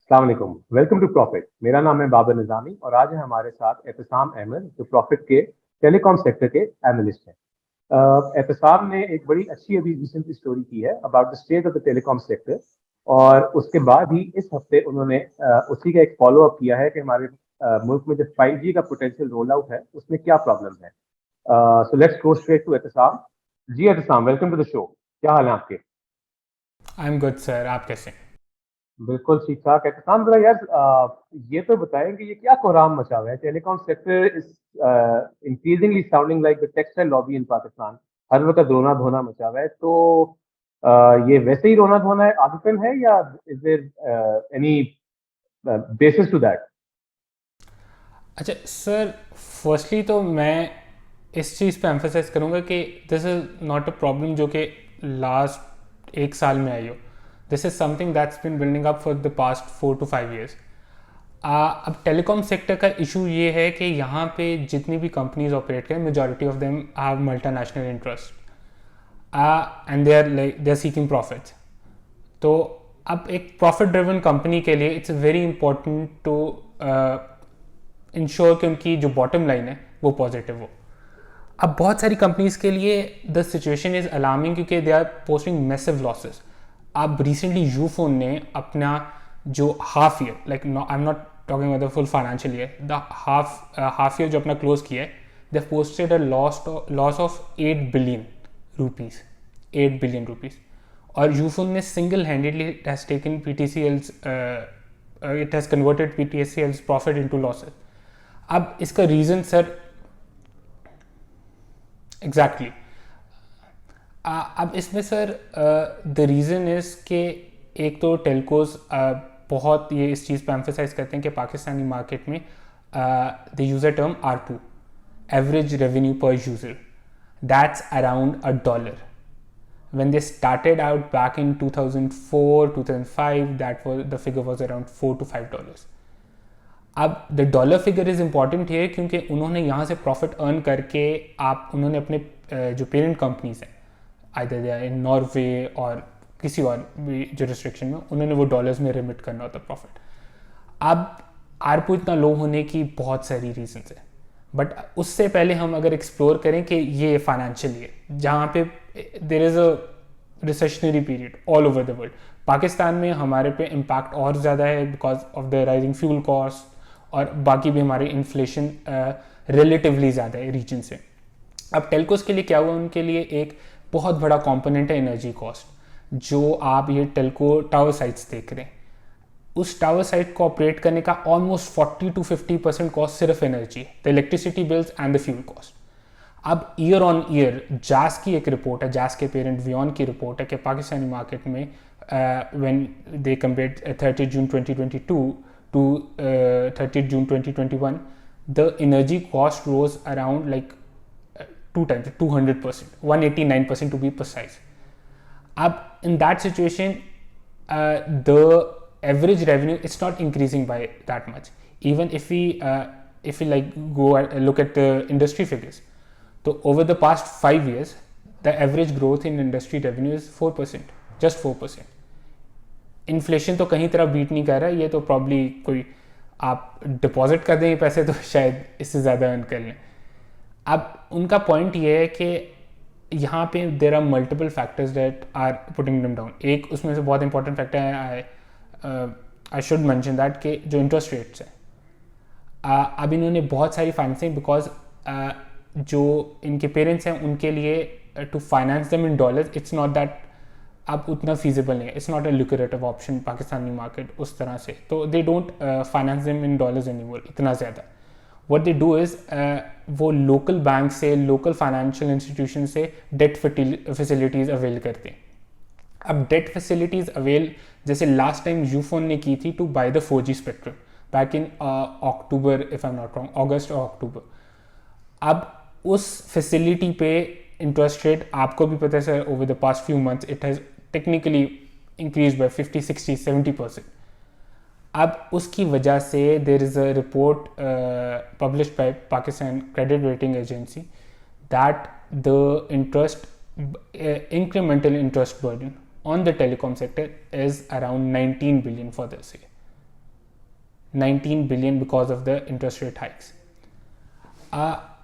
अस्सलाम वालेकुम। Welcome to Profit. मेरा नाम है बाबर निज़ामी और आज है हमारे साथ एहतसाम अहमद जो प्रॉफिट के टेलीकॉम सेक्टर के एनालिस्ट हैं। एहतसाम ने एक बड़ी अच्छी अभी रिसेंट स्टोरी की है about the state of the telecom sector और उसके बाद ही इस हफ्ते उन्होंने उसी का एक फॉलो अप किया है कि हमारे मुल्क में जो 5G का पोटेंशियल रोल आउट है उसमें क्या प्रॉब्लम है। So let's go straight to Ehtisham. जी Ehtisham, welcome to the show. क्या हाल है आपके? I am good sir. आप कैसे? बिल्कुल ठीक ठाक है। किसान जरा यार ये तो बताएं कि ये क्या कोहराम मचा हुआ है। Telecom sector is increasingly sounding like the textile lobby in Pakistan. हर वक्त रोना धोना मचा हुआ है, तो ये वैसे ही रोना धोना है, आदतन है, या is there any basis to that? अच्छा सर, फर्स्टली तो मैं इस चीज़ पे एम्फोसाइज करूँगा कि this is not a problem जो कि लास्ट एक साल में आई हो। This is something that's been building up for the past 4 to 5 years। अब टेलीकॉम सेक्टर का इशू ये है कि यहाँ पे जितनी भी कंपनीज ऑपरेट करें, majority of them have multinational interest and they are seeking profits. तो अब एक प्रॉफिट ड्रिवन कंपनी के लिए it's very important to ensure कि उनकी जो बॉटम लाइन है वो पॉजिटिव हो। अब बहुत सारी कंपनीज के लिए द सिचुएशन इज अलार्मिंग क्योंकि they are posting massive losses. अब रिसेंटली यूफोन ने अपना जो half year, like I am not talking about the full financial year, the half year जो अपना क्लोज किया है, they posted a loss of 8 billion rupees. 8 billion rupees. और Ufone ने single handedly has taken PTCL's, it has converted PTCL's profit into losses. अब इसका reason sir exactly अब इसमें सर द रीज़न इज़ कि एक तो टेलकोज बहुत ये इस चीज़ पे एम्फोसाइज करते हैं कि पाकिस्तानी मार्केट में the user term ARPU, average revenue per user, that's around $1. When they started out back in 2004 2005, the figure was around $4 to $5. अब the dollar figure is important है क्योंकि उन्होंने यहाँ से प्रॉफिट अर्न करके उन्होंने अपने जो पेरेंट कंपनीज हैं either they are in Norway और किसी और भी जुरिस्डिक्शन में, उन्होंने वो डॉलर्स में रिमिट करना होता प्रॉफिट। अब आरपू इतना लो होने की बहुत सारी रीजंस है, बट उससे पहले हम अगर एक्सप्लोर करें कि ये फाइनेंशियल ईयर जहाँ पे देर is a recessionary period all over the world, Pakistan में हमारे पे इम्पैक्ट और ज़्यादा है because of the rising fuel cost और बाकी भी हमारे इन्फ्लेशन रिलेटिवली ज़्यादा है रीजन से। अब टेलकोस के लिए क्या हुआ, उनके लिए एक बहुत बड़ा कंपोनेंट है एनर्जी कॉस्ट। जो आप ये टेलको टावर साइट्स देख रहे हैं, उस टावर साइट को ऑपरेट करने का ऑलमोस्ट 40 to 50% कॉस्ट सिर्फ एनर्जी है, the electricity bills and the fuel cost. अब ईयर ऑन ईयर जैस की एक रिपोर्ट है, जैस के पेरेंट वियॉन की रिपोर्ट है कि पाकिस्तानी मार्केट में when they compare 30 June 2022 to 30 June 2021, the energy cost rose around like 2 times, 200%, 189% to be precise. Up in that situation, the average revenue it's not increasing by that much. Even if we like go and look at the industry figures, so over the past 5 years, the average growth in industry revenue is 4%, just 4%. Inflation तो कहीं तरह beat नहीं कर रहा है, ये तो probably कोई आप डिपॉजिट कर दें पैसे तो शायद इससे ज़्यादा अर्न कर लें। अब उनका पॉइंट ये है कि यहाँ पे there are multiple factors that are putting them down. एक उसमें से बहुत इंपॉर्टेंट फैक्टर है, आई शुड मेंशन दैट कि जो इंटरेस्ट रेट्स हैं, अब इन्होंने बहुत सारी फाइनेंसिंग बिकॉज जो इनके पेरेंट्स हैं उनके लिए to finance them in dollars it's not that अब उतना फीजिबल नहीं है, it's not a lucrative option Pakistani market उस तरह से, तो they don't finance them in dollars anymore इतना ज़्यादा। व्हाट दे डू इज़ वो लोकल बैंक से, लोकल फाइनेंशियल इंस्टीट्यूशन से डेट फैसिलिटीज़ अवेल करते हैं। अब डेट फैसिलिटीज़ अवेल जैसे लास्ट टाइम यूफोन ने की थी to buy the 4G spectrum back in October, if I am not wrong, अगस्त और अक्टूबर। अब उस फैसिलिटी पे इंटरेस्ट रेट आपको भी पता है sir, over the past few months it has technically increase by 50, 60, 70%। अब उसकी वजह से देर is a report published by Pakistan credit rating agency that the interest incremental interest burden on the telecom sector is around 19 billion for this year. 19 billion because of the interest rate hikes.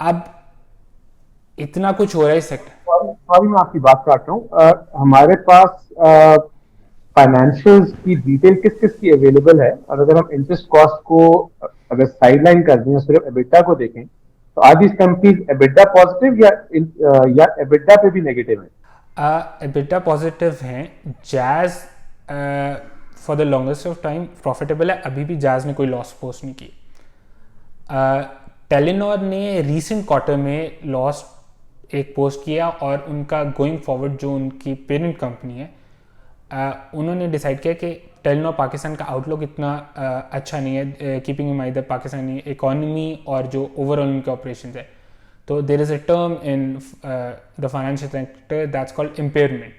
अब इतना कुछ हो रहा है इस sector. Sorry मैं आपकी बात काट रहा हूँ। हमारे पास फाइनेंशियल्स की डिटेल किस किस की अवेलेबल है, और अगर हम इंटरेस्ट कॉस्ट को अगर साइडलाइन कर दें और सिर्फ एबिटा को देखें, तो are these companies EBITDA positive या एबिटा पे भी नेगेटिव है? एबिटा पॉजिटिव हैं। Jazz for the longest of time profitable है, अभी भी जैज़ ने कोई लॉस पोस्ट नहीं की। टेलीनॉर ने रीसेंट क्वार्टर में लॉस एक पोस्ट किया, और उनका गोइंग फॉरवर्ड जो उनकी पेरेंट कंपनी है, उन्होंने डिसाइड किया कि टेलीनॉर पाकिस्तान का आउटलुक इतना अच्छा नहीं है, keeping in mind the Pakistani economy और जो ओवरऑल उनके ऑपरेशन है। तो देर is a term in the financial sector that's called impairment.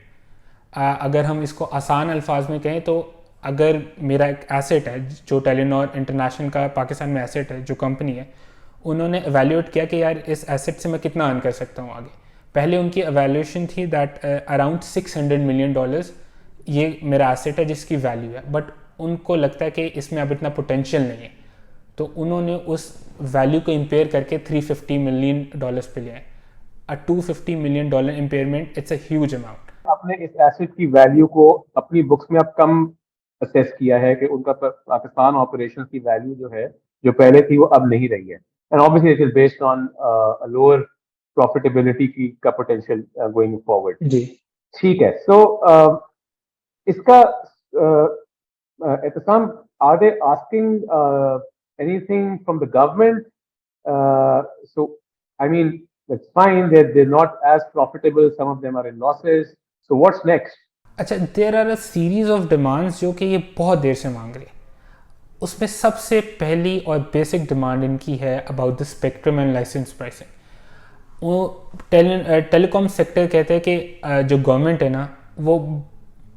अगर हम इसको आसान अल्फाज में कहें तो अगर मेरा एक एसेट है जो टेलीनॉर इंटरनेशनल का पाकिस्तान में एसेट है, जो कंपनी है, उन्होंने एवेल्यूएट किया कि यार इस एसेट से मैं कितना अर्न कर सकता हूँ आगे। पहले उनकी एवेल्यूएशन थी दैट अराउंड $600 मिलियन ये मेरा एसेट है जिसकी वैल्यू है, बट उनको लगता है कि इसमें अब इतना पोटेंशियल नहीं है, तो उन्होंने उस वैल्यू को इम्पेयर करके $350 मिलियन पे लिया है। अ $250 million impairment, it's a huge amount. आपने इस एसेट की वैल्यू को अपनी बुक्स में अब कम असेस किया है कि उनका पाकिस्तान ऑपरेशंस की वैल्यू जो है, जो पहले थी, वो अब नहीं रही है, and obviously it is based on lower profitability की का पोटेंशियल गोइंग फॉरवर्ड। जी। ठीक है, सो इसका Ehtisham, are they asking anything from the government? So, I mean, that's fine. They're not as profitable. Some of them are in losses. So, what's next? अच्छा, there are a series of demands जो कि ये बहुत देर से मांग रहे हैं। उसमें सबसे पहली और बेसिक डिमांड इनकी है about the spectrum and license pricing. वो टेलीकॉम सेक्टर कहते हैं कि जो गवर्नमेंट है ना, वो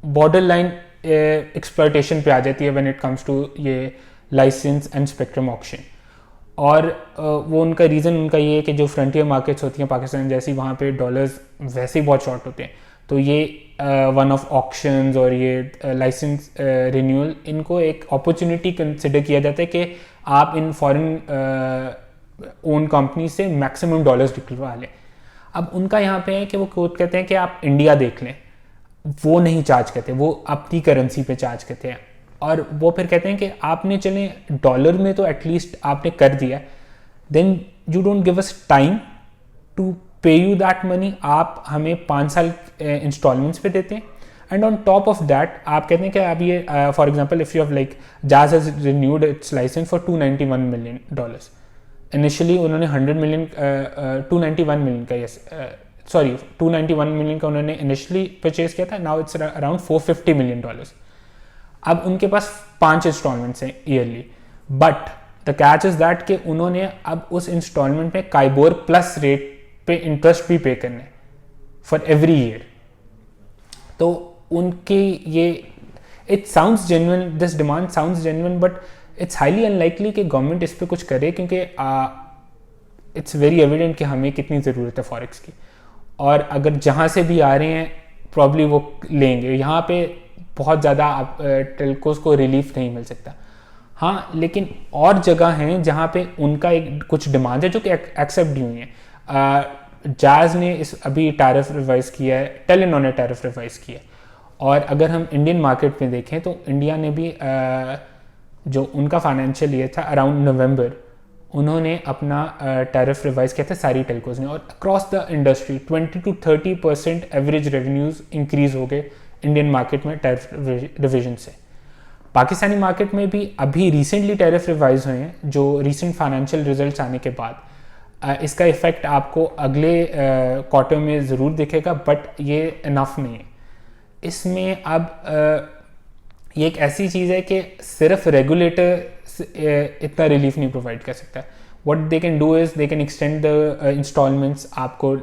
बॉर्डर लाइन एक्सप्लॉयटेशन पे आ जाती है व्हेन इट कम्स टू ये लाइसेंस एंड स्पेक्ट्रम ऑक्शन। और वो उनका रीज़न उनका ये है कि जो फ्रंटियर मार्केट्स होती हैं पाकिस्तान जैसी, वहाँ पे डॉलर्स वैसे ही बहुत शॉर्ट होते हैं, तो ये वन ऑफ ऑक्शंस और ये लाइसेंस रिन्यूअल, इनको एक अपॉर्चुनिटी कंसिडर किया जाता है कि आप इन फॉरेन ओन कंपनी से मैक्सिमम डॉलर्स निकलवा लें। अब उनका यहाँ पे है कि वो खुद कहते हैं कि आप इंडिया देख लें, वो नहीं चार्ज करते, वो अपनी करेंसी पे चार्ज करते हैं। और वो फिर कहते हैं कि आपने चले डॉलर में तो एटलीस्ट आपने कर दिया, then you don't give us time to pay you that money. आप हमें 5 साल इंस्टॉलमेंट्स पे देते हैं, and on top of that आप कहते हैं कि आप ये for example if you have like Jazz has renewed its license for $291 million. Initially उन्होंने 100 मिलियन 291 मिलियन का सॉरी 291 मिलियन का उन्होंने इनिशियली परचेज किया था, नाउ इट्स अराउंड $450 मिलियन। अब उनके पास 5 इंस्टॉलमेंट्स हैं yearly, but the catch is that कि उन्होंने अब उस इंस्टॉलमेंट में काइबोर प्लस रेट पे इंटरेस्ट भी पे करने फॉर एवरी ईयर। तो उनके ये it sounds genuine, this demand sounds genuine, but it's highly unlikely कि गवर्नमेंट इस पर कुछ करे, क्योंकि इट्स वेरी एविडेंट कि हमें कितनी ज़रूरत है फॉरेक्स की, और अगर जहाँ से भी आ रहे हैं प्रॉब्ली वो लेंगे। यहाँ पे बहुत ज़्यादा टेलकोस को रिलीफ नहीं मिल सकता। हाँ, लेकिन और जगह हैं जहाँ पे उनका एक कुछ डिमांड है जो कि एक्सेप्ट नहीं हुई है। जैज़ ने इस अभी टैरिफ रिवाइज़ किया है, टेलीनॉर ने टैरिफ रिवाइज़ किया है, और अगर हम इंडियन मार्केट में देखें तो इंडिया ने भी जो उनका फाइनेंशियल ईयर था अराउंड नवंबर, उन्होंने अपना टैरिफ रिवाइज किया था सारी टेलकोज ने, और across the industry 20 to 30% average revenues increase हो गए इंडियन मार्केट में टैरिफ रिविजन से। पाकिस्तानी मार्केट में भी अभी रिसेंटली टैरिफ रिवाइज हुए हैं, जो रिसेंट फाइनेंशियल रिजल्ट्स आने के बाद। इसका इफ़ेक्ट आपको अगले क्वार्टर में ज़रूर दिखेगा, बट ये इनफ नहीं है। इसमें अब ये एक ऐसी चीज़ है कि सिर्फ रेगुलेटर इतना रिलीफ नहीं प्रोवाइड कर सकता। What they can do is they can extend the installments. आपको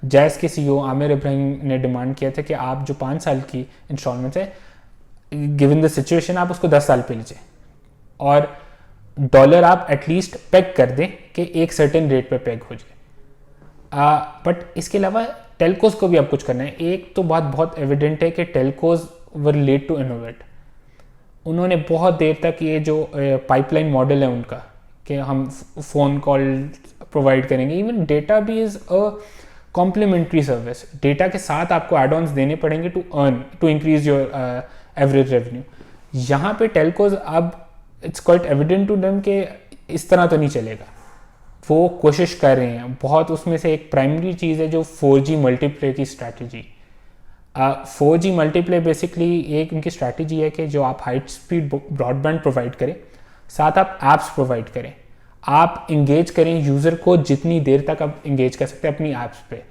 जैज़ के CEO आमिर इब्राहिम ने डिमांड किया था कि आप जो 5 साल की इंस्टॉलमेंट्स है, गिवन द सिचुएशन आप उसको 10 साल पे लीजिए, और डॉलर आप एटलीस्ट पेग कर दें कि एक सर्टेन रेट पे पेग हो जाए। बट इसके अलावा टेलकोज को भी अब कुछ करना है। एक तो बात बहुत एविडेंट है कि telcos were late to innovate. उन्होंने बहुत देर तक ये जो पाइपलाइन मॉडल है उनका कि हम फ़ोन कॉल प्रोवाइड करेंगे, इवन डेटा भी is a complimentary service. Data के साथ आपको एड ऑन्स देने पड़ेंगे to increase your average revenue. यहाँ पे टेलकोज अब it's quite evident to them कि इस तरह तो नहीं चलेगा। वो कोशिश कर रहे हैं बहुत। उसमें से एक प्राइमरी चीज़ है जो 4G मल्टीप्ले की स्ट्रैटेजी। 4G मल्टीप्ले बेसिकली एक उनकी स्ट्रैटेजी है कि जो आप हाई स्पीड ब्रॉडबैंड प्रोवाइड करें, साथ आप ऐप्स प्रोवाइड करें, आप इंगेज करें यूज़र को जितनी देर तक आप इंगेज कर सकते हैं अपनी ऐप्स पे।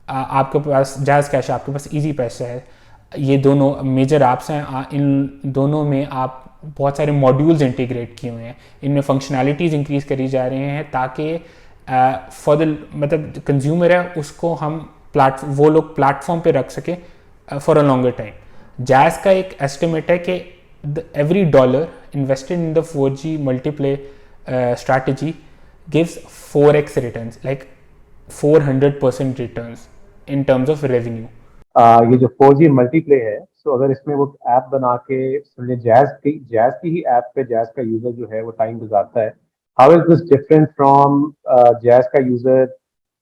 आपके पास जैज़ कैश है, आपके पास इजी पैसा है, ये दोनों मेजर ऐप्स हैं। इन दोनों में आप बहुत सारे मॉड्यूल्स इंटीग्रेट किए हुए हैं, इनमें फंक्शनैलिटीज़ इंक्रीज़ करी जा रहे हैं ताकि फॉर द मतलब कंज्यूमर है उसको हम वो लोग प्लेटफॉर्म पे रख सके for a longer time. Jazz का एक एस्टिमेट है कि every dollar invested in the 4G multiplay strategy gives 4x returns, like 400% returns in terms of revenue. ये जो 4G मल्टीप्ले है, सो अगर इसमें वो ऐप बना के समझे जैज़ की ही ऐप पे जैज़ का यूजर जो है वो टाइम गुजारता है, how is this different from jazz का यूजर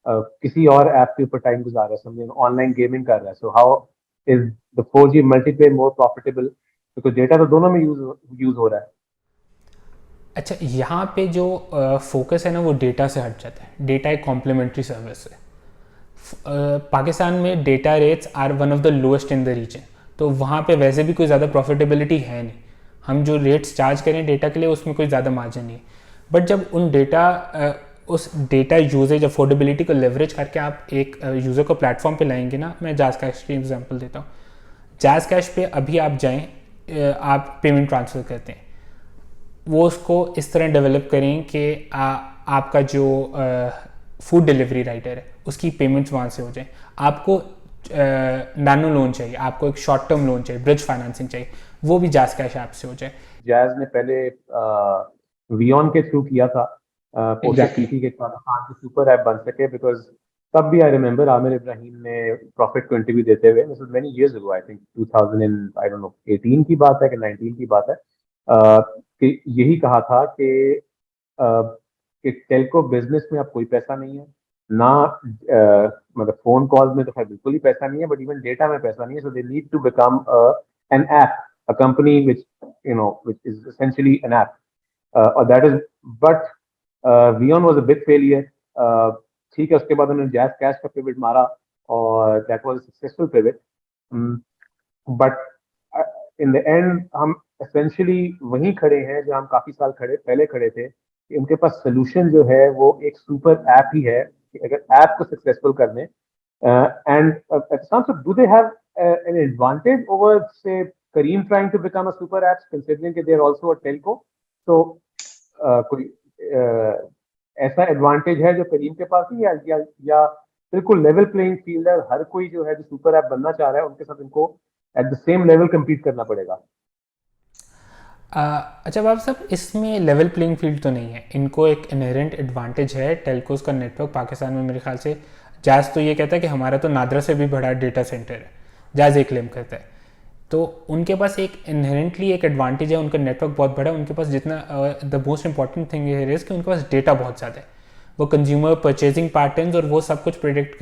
किसी और ऐप के ऊपर टाइम गुजार रहा है, समझे ऑनलाइन गेमिंग कर रहा है। So how is the 4G multiply more profitable, क्योंकि डेटा तो दोनों में यूज हो रहा है। अच्छा, यहाँ पे जो फोकस है ना वो डेटा से हट जाता है। डेटा एक कॉम्प्लीमेंट्री सर्विस है। पाकिस्तान में data rates are one of the lowest in the region, तो वहाँ पे वैसे भी कोई ज़्यादा प्रॉफिटेबिलिटी है नहीं। हम जो रेट्स चार्ज करें डेटा के लिए उसमें कोई ज़्यादा मार्जिन नहीं है। बट जब उस डेटा यूजेज अफोर्डेबिलिटी को लेवरेज करके आप एक यूज़र को प्लेटफॉर्म पे लाएंगे ना, मैं जैज़ कैश की एग्जांपल देता हूँ। जैज़ कैश पे अभी आप जाएं, आप पेमेंट ट्रांसफ़र करते हैं, वो उसको इस तरह डेवलप करें कि आपका जो फूड डिलीवरी राइटर है उसकी पेमेंट्स वहाँ से हो जाए। आपको नैनो लोन चाहिए, आपको एक शॉर्ट टर्म लोन चाहिए, ब्रिज फाइनेंसिंग चाहिए, वो भी जैज़ कैश ऐप से हो जाए। जैज़ ने पहले वियॉन के थ्रू किया था पोस्टपीसी के पाकिस्तान की सुपर ऐप बन सके, बिकॉज तब भी आई रिमेंबर आमिर इब्राहिम ने प्रॉफिट को इंटरव्यू देते हुए, this was many years ago, I think 2000 and I don't know 18 की बात है कि 19 की बात है, कि यही कहा था कि टेलको बिजनेस में अब कोई पैसा नहीं है ना, मतलब फोन कॉल्स में तो खैर बिल्कुल ही पैसा नहीं है, बट इवन डेटा में पैसा नहीं है। So they need to become an app, a company which is essentially an app, or that is, but Vion was a big failure. ठीक है, उसके बाद उन्होंने जैज़ कैश का पिवट मारा और that was a successful pivot, but in the end हम essentially वहीं खड़े हैं जो हम काफी साल पहले खड़े थे, कि उनके पास सोल्यूशन जो है वो एक सुपर ऐप ही है कि अगर ऐप को सक्सेसफुल करने, and do they have an advantage over, say, Kareem trying to become a super app, considering that they are also a telco? So, कोई ऐसा एडवांटेज है जो करीम के पास नहीं, या बिल्कुल लेवल प्लेइंग फील्ड है, हर कोई जो है जो सुपर ऐप बनना चाह रहा है उनके साथ इनको at the same level compete करना पड़ेगा? अच्छा बाब साहब, इसमें लेवल प्लेइंग फील्ड तो नहीं है। इनको एक इनहेरेंट एडवांटेज है टेलकोस का नेटवर्क पाकिस्तान में। मेरे ख्याल से जैज़ तो ये कहता है कि हमारा तो नादरा से भी बड़ा डेटा सेंटर है, जैज़ ये क्लेम करता है। तो उनके पास एक इनहेरेंटली एक एडवांटेज है, उनका नेटवर्क बहुत बड़ा है। उनके पास जितना द मोस्ट इंपॉर्टेंट थिंग है कि उनके पास डेटा बहुत ज़्यादा है। वो कंज्यूमर परचेजिंग पैटर्न्स और वो सब कुछ प्रेडिक्ट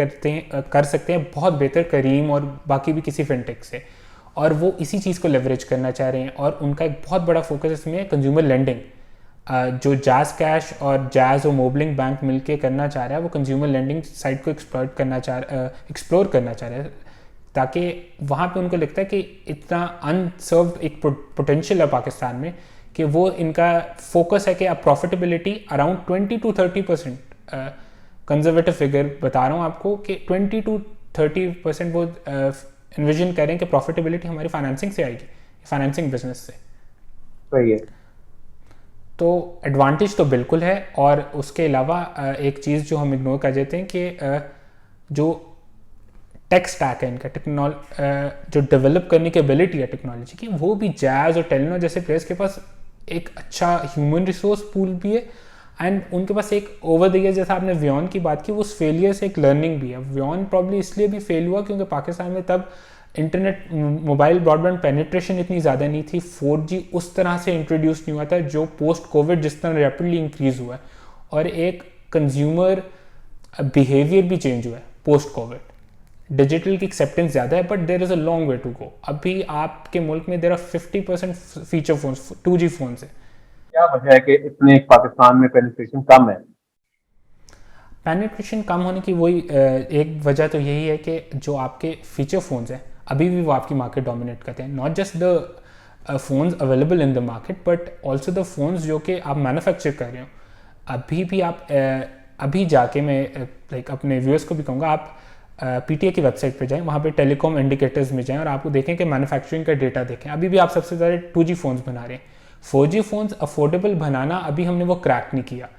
कर सकते हैं बहुत बेहतर करीम और बाकी भी किसी फिनटेक से, और वो इसी चीज़ को लेवरेज करना चाह रहे हैं। और उनका एक बहुत बड़ा फोकस इसमें है कंज्यूमर लेंडिंग। जो जैज़ कैश और जैज़ और मोबलिंग बैंक मिलके करना चाह रहा है, वो कंज्यूमर लेंडिंग साइड को एक्सप्लोर करना चाह रहा है, ताकि वहाँ पे उनको लगता है कि इतना अनसर्व्ड एक पोटेंशियल है पाकिस्तान में, कि वो इनका फोकस है कि अब profitability around 20 to 30%, conservative figure बता रहा हूँ आपको, कि 20 to 30% वो इन्विजन करें कि प्रॉफिटेबिलिटी हमारी फाइनेंसिंग से आएगी, फाइनेंसिंग बिजनेस से। सही है। तो एडवांटेज तो बिल्कुल है। और उसके अलावा एक चीज़ जो हम इग्नोर कर देते हैं कि जो टेक स्टैक है इनका, जो डेवलप करने की एबिलिटी है टेक्नोलॉजी की, वो भी जैज़ और टेलिनॉर जैसे प्लेयर्स के पास एक अच्छा ह्यूमन रिसोर्स पूल भी है, एंड उनके पास एक ओवर द ईयर, जैसा आपने वियॉन की बात की, वो उस फेलियर से एक लर्निंग भी है। वियॉन प्रॉब्ली इसलिए भी फेल हुआ क्योंकि पाकिस्तान में तब इंटरनेट मोबाइल ब्रॉडबैंड पेनिट्रेशन इतनी ज़्यादा नहीं थी, 4G उस तरह से इंट्रोड्यूस नहीं हुआ था जो पोस्ट कोविड जिस तरह रैपिडली इंक्रीज़ हुआ है, और एक कंज्यूमर बिहेवियर भी चेंज हुआ है पोस्ट कोविड। डिजिटल की एक्सेप्टेंस ज़्यादा है, but there is a long way to go. अभी आपके मुल्क में there are 50% feature phones, 2G phone है। क्या वजह है कि इतने पाकिस्तान में पेनिट्रेशन कम है? पेनिट्रेशन कम होने की वही एक वजह तो यही है कि जो आपके फीचर फ़ोन्स हैं अभी भी वो आपकी मार्केट डोमिनेट करते हैं। Not just the phones available in the market, but also the phones जो कि आप मैन्युफैक्चर कर रहे हो। अभी भी आप अभी जाके मैं लाइक अपने व्यूअर्स को भी कहूँगा, आप PTA की वेबसाइट पे जाएं, वहाँ पे टेलीकॉम इंडिकेटर्स में जाएं और आपको देखें कि मैन्युफैक्चरिंग का डेटा देखें। अभी भी आप सबसे ज़्यादा 2G फ़ोन्स बना रहे हैं। 4G फ़ोन्स अफोर्डेबल बनाना अभी हमने वो क्रैक नहीं किया।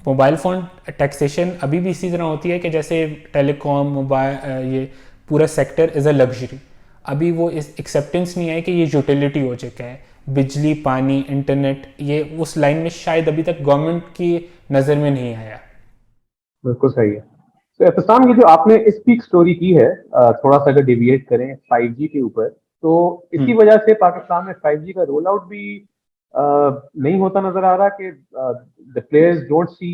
मोबाइल फ़ोन टैक्सेशन अभी भी इसी तरह होती है कि जैसे टेलीकॉम मोबाइल ये पूरा सेक्टर इज़ अ लग्जरी। अभी वो इस एक्सेप्टेंस नहीं है कि ये यूटिलिटी हो चुका है। बिजली, पानी, इंटरनेट, ये उस लाइन में शायद अभी तक गवर्नमेंट की नज़र में नहीं आया। बिल्कुल सही है। तो एहतसाम, ये जो आपने इस पीक स्टोरी की है, थोड़ा सा अगर डिविएट करें 5G के ऊपर, तो इसी वजह से पाकिस्तान में 5G का रोल आउट भी नहीं होता नजर आ रहा कि द प्लेयर्स डोंट सी,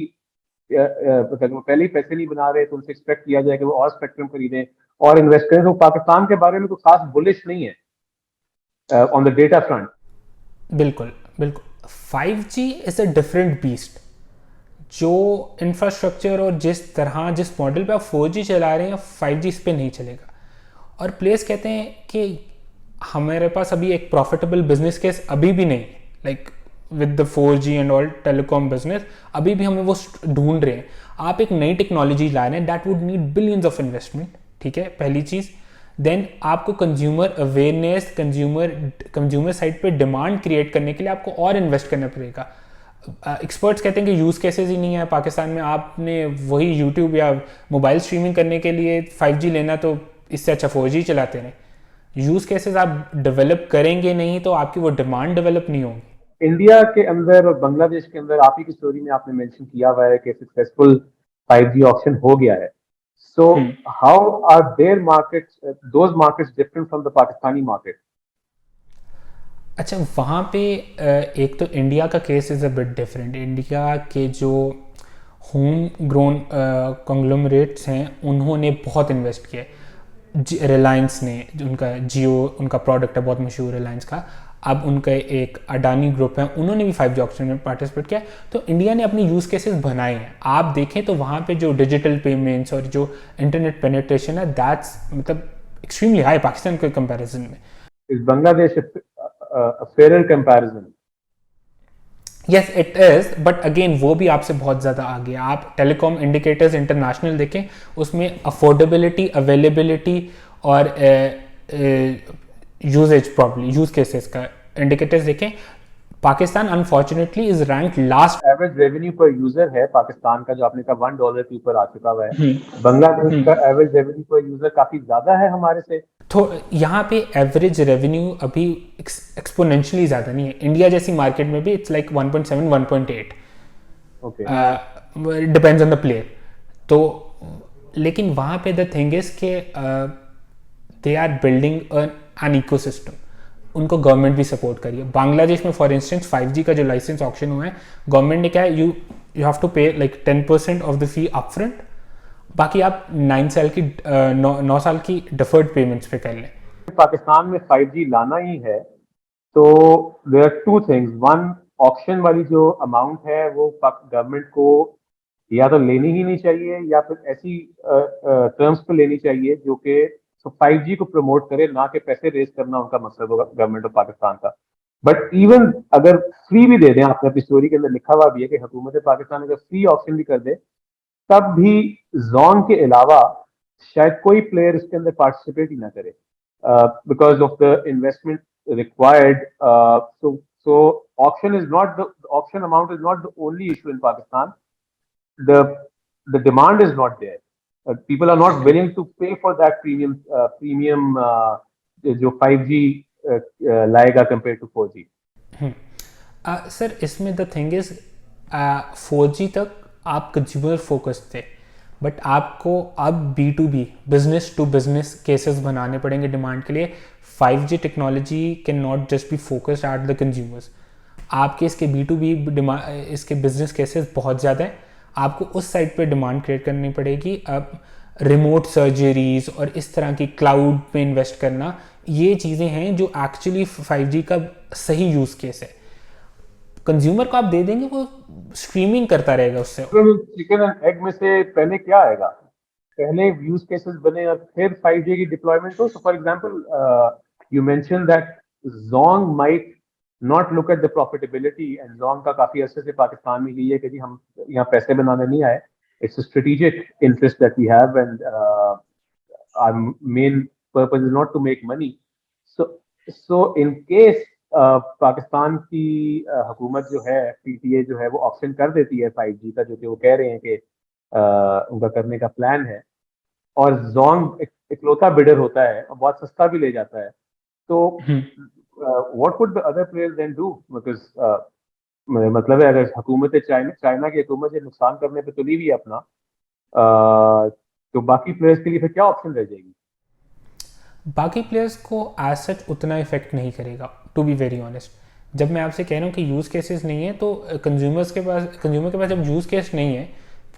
मतलब वो पहले ही पैसे नहीं बना रहे तो उनसे एक्सपेक्ट किया जाए कि वो और स्पेक्ट्रम खरीदें और इन्वेस्ट करें। तो पाकिस्तान के बारे में तो खास बुलिश नहीं है ऑन द डेटा फ्रंट। बिल्कुल बिल्कुल, 5G is a different beast. जो इंफ्रास्ट्रक्चर और जिस तरह जिस मॉडल पे आप 4G चला रहे हैं, 5G इस पे नहीं चलेगा। और प्लेयर्स कहते हैं कि हमारे पास अभी एक प्रॉफिटेबल बिजनेस केस अभी भी नहीं, like with the 4G and all telecom business, अभी भी हमें वो ढूंढ रहे हैं। आप एक नई टेक्नोलॉजी ला रहे हैं, that would need billions of investment, ठीक है, पहली चीज़। देन आपको कंज्यूमर अवेयरनेस, कंज्यूमर साइड पे डिमांड क्रिएट करने के लिए आपको और इन्वेस्ट करना पड़ेगा। एक्सपर्ट्स कहते हैं कि यूज़ केसेस ही नहीं है पाकिस्तान में। आपने वही यूट्यूब या मोबाइल स्ट्रीमिंग करने के लिए 5G लेना, तो इससे अच्छा 4G चलाते रहें। यूज़ केसेस आप डेवलप करेंगे नहीं तो आपकी वो डिमांड डेवलप नहीं होगी। इंडिया के अंदर और बांग्लादेश के अंदर आप ही की स्टोरी में आपने मेंशन किया हुआ है कि सक्सेसफुल 5G ऑप्शन हो गया है। So how are their markets, those markets different from the Pakistani market? अच्छा, वहाँ पे एक तो इंडिया का case is a bit different. India के जो होम ग्रोन कॉन्ग्लोमरेट्स हैं उन्होंने बहुत इन्वेस्ट किया है। रिलायंस ने, उनका जियो, उनका प्रोडक्ट है बहुत मशहूर रिलायंस का। अब उनका एक अडानी ग्रुप है, उन्होंने भी 5G ऑप्शन में पार्टिसिपेट किया। तो इंडिया ने अपनी यूज़ केसेस बनाए हैं। आप देखें तो वहाँ पे जो डिजिटल पेमेंट्स और जो इंटरनेट पेनिट्रेशन है, दैट्स मतलब एक्सट्रीमली हाई पाकिस्तान के कंपैरिजन में। Is Bangladesh a fairer comparison? Yes it is, but again वो भी आपसे बहुत ज़्यादा आगे। आप टेलीकॉम इंडिकेटर्स इंटरनेशनल देखें, उसमें अफोर्डेबिलिटी, अवेलेबिलिटी और यूजेज प्रॉब्लम, यूज केसेस का इंडिकेटर्स देखें। Pakistan unfortunately is rank last. Average revenue पर यूजर है पाकिस्तान का, जो आपने कहा $1 के ऊपर आ चुका हुआ है। बांग्लादेश का एवरेज रेवेन्यू पर यूजर काफी ज्यादा है हमारे से। तो यहाँ पे एवरेज रेवेन्यू अभी एक्सपोनेंशियली ज़्यादा नहीं है। इंडिया जैसी मार्केट में भी it's like 1.7, 1.8, depends on the player. तो लेकिन वहाँ पे द थिंग इज के they are building an ecosystem. उनको गवर्नमेंट भी सपोर्ट करिए। बांग्लादेश में फॉर इंस्टेंस 5G का जो लाइसेंस ऑक्शन हुआ है, गवर्नमेंट ने क्या है, यू हैव टू पे like 10% of the fee upfront, बाकी आप 9 साल की डिफर्ड पेमेंट्स पे कर लें। पाकिस्तान में 5G लाना ही है तो there are two things. One, auction वाली जो अमाउंट है वो गवर्नमेंट को या तो लेनी ही नहीं चाहिए या फिर ऐसी टर्म्स पे लेनी चाहिए जो कि 5G को प्रमोट करे, ना कि पैसे रेज करना उनका मकसद होगा गवर्नमेंट ऑफ पाकिस्तान का। बट इवन अगर फ्री भी दे दें, आपने अपनी स्टोरी के अंदर लिखा हुआ भी है कि हुकूमत पाकिस्तान अगर फ्री ऑप्शन भी कर दे, तब भी जोन के अलावा शायद कोई प्लेयर इसके अंदर पार्टिसिपेट ही ना करे because of the investment required. So option is not the option amount is not the only issue in Pakistan. The demand is not there. People are not willing to pay for that premium जो 5G लाएगा compared to 4G. Sir इसमें the thing is 4G तक आप consumer focus थे, but आपको अब B2B, business to business cases बनाने पड़ेंगे डिमांड के लिए। 5G technology can not just be focused at the consumers. आपके इसके B2B इसके बिजनेस केसेस बहुत ज़्यादा हैं, आपको उस साइड पे डिमांड क्रिएट करनी पड़ेगी। अब रिमोट सर्जरीज और इस तरह की क्लाउड पे इन्वेस्ट करना, ये चीज़ें हैं जो एक्चुअली 5G का सही यूज़ केस है। कंज्यूमर को आप दे देंगे, वो स्ट्रीमिंग करता रहेगा उससे। चिकन एंड एग में से पहले क्या आएगा? पहले यूज केसेस बने और फिर 5G की डिप्लॉयमेंट हो। So for example you mention that Zong might not look at the profitability, and Zong का काफी अर्से से पाकिस्तान में यही है कि जी हम यहाँ पैसे बनाने नहीं आए, it's a strategic interest that we have, and our main purpose is not to make money. So in case Pakistan की हुकूमत जो है, PTA जो है, वो ऑप्शन कर देती है 5G का, जो कि वो कह रहे हैं कि उनका करने का प्लान है, और Zong इकलौता बिडर होता है और बहुत सस्ता भी ले जाता है, तो what would the other players then do? Because मतलब है, अगर हुकूमत चाइना की हुकूमत ये नुकसान करने पे तुली हुई है अपना, तो बाकी प्लेयर्स के लिए फिर क्या ऑप्शन रह जाएगी? बाकी प्लेयर्स को एज सच उतना इफेक्ट नहीं करेगा, टू बी वेरी ऑनेस्ट। जब मैं आपसे कह रहा हूँ कि यूज़ केसेस नहीं है, तो कंज्यूमर के पास जब यूज़ केस नहीं है,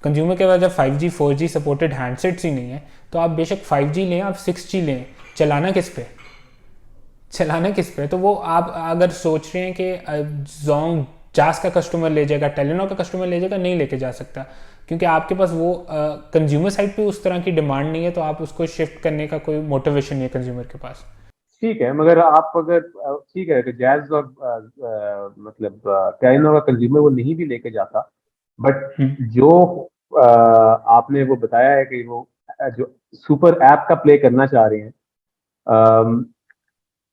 कंज्यूमर के पास जब 5G 4G सपोर्टेड हैंडसेट्स ही नहीं है, तो आप बेशक 5G लें, आप 6G लें, चलाना किस पे? तो वो आप अगर सोच रहे हैं कि Zong जास का कस्टमर ले जाएगा, टेलीनॉर का कस्टमर ले जाएगा, नहीं लेके जा सकता, क्योंकि आपके पास वो कंज्यूमर साइड पे उस तरह की डिमांड नहीं है, तो आप उसको शिफ्ट करने का कोई मोटिवेशन नहीं है कंज्यूमर के पास। ठीक है, मगर आप अगर ठीक है कि जैज और मतलब टेलीनॉर का कंज्यूमर वो नहीं भी लेके जाता, बट जो आपने वो बताया है कि वो जो सुपर ऐप का प्ले करना चाह रहे हैं,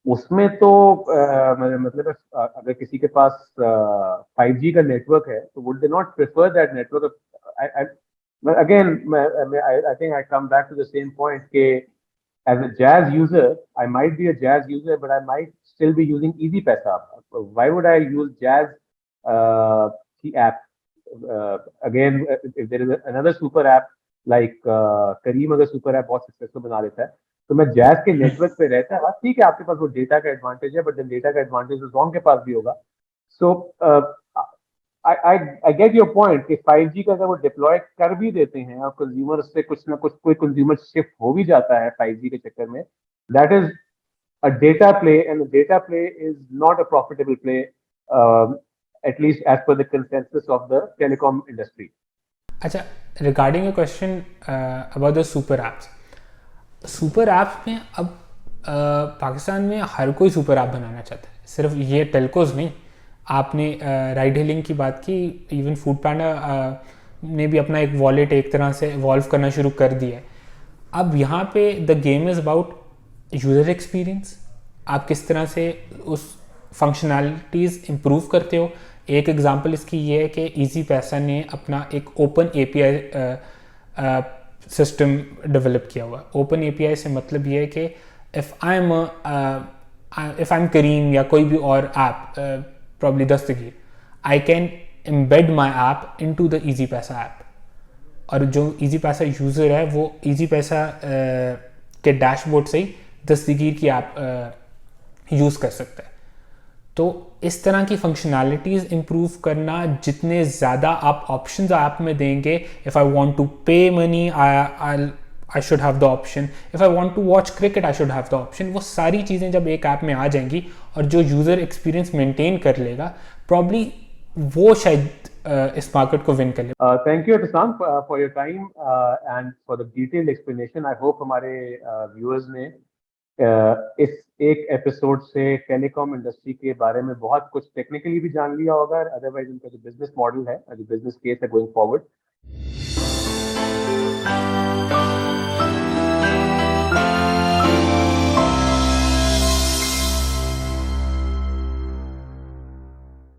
उसमें तो मतलब अगर किसी के पास 5G का नेटवर्क है, तो would they not prefer that network? Again I think I come back to the same point के as a jazz user, I might be a jazz user, but I might still be using Easy Paisa. Why would I use Jazz the app? Again, if there is another super app like Kareem, अगर super app बहुत successful बना लेता है, तो मैं Jazz के network पे रहता है। ठीक है, आपके पास वो डेटा का एडवांटेज है, बट डेटा का एडवांटेज तो Zong के पास भी होगा। सो I get your point कि 5G का अगर वो डिप्लॉय कर भी देते हैं और कंज्यूमर से कुछ ना कुछ कोई कंज्यूमर शिफ्ट हो भी जाता है 5G के चक्कर में, that is a data play, and data play is not a profitable play, at least as per the consensus of the telecom industry. अच्छा, regarding a question about the super apps में अब पाकिस्तान में हर कोई super app बनाना चाहता है, सिर्फ ये telcos नहीं। आपने राइड हेलिंग की बात की, इवन फूड पैंडा ने भी अपना एक वॉलेट एक तरह से इवॉल्व करना शुरू कर दिया है। अब यहाँ पे the game is about user experience, आप किस तरह से उस फंक्शनैलिटीज़ इम्प्रूव करते हो। एक एग्जांपल इसकी ये है कि इजी पैसा ने अपना एक ओपन API सिस्टम डेवलप किया हुआ। ओपन API से मतलब ये है कि इफ़ आई एम करीम या कोई भी और app, probably Dastgir, I can embed my app in to the Easypaisa app, और जो ईजी पैसा यूज़र है वो ईजी पैसा के डैशबोर्ड से ही दस्तगीर की ऐप यूज़ कर सकता है। तो इस तरह की फंक्शनैलिटीज़ इम्प्रूव करना, जितने ज़्यादा आप ऑप्शंस ऐप में देंगे, if I want to pay money I should have the option, if I want to watch cricket I should have the option, वो सारी चीज़ें जब एक ऐप में आ जाएंगी और जो यूज़र एक्सपीरियंस मेंटेन कर लेगा, प्रॉब्ली वो शायद इस मार्केट को विन कर ले। Thank you Ehtisham for your time and for the detailed explanation. I hope हमारे व्यूअर्स ने इस एक एपिसोड से टेलीकॉम इंडस्ट्री के बारे में बहुत कुछ टेक्निकली भी जान लिया होगा, अदरवाइज उनका जो बिजनेस मॉडल है, जो बिजनेस केस है गोइंग फॉरवर्ड,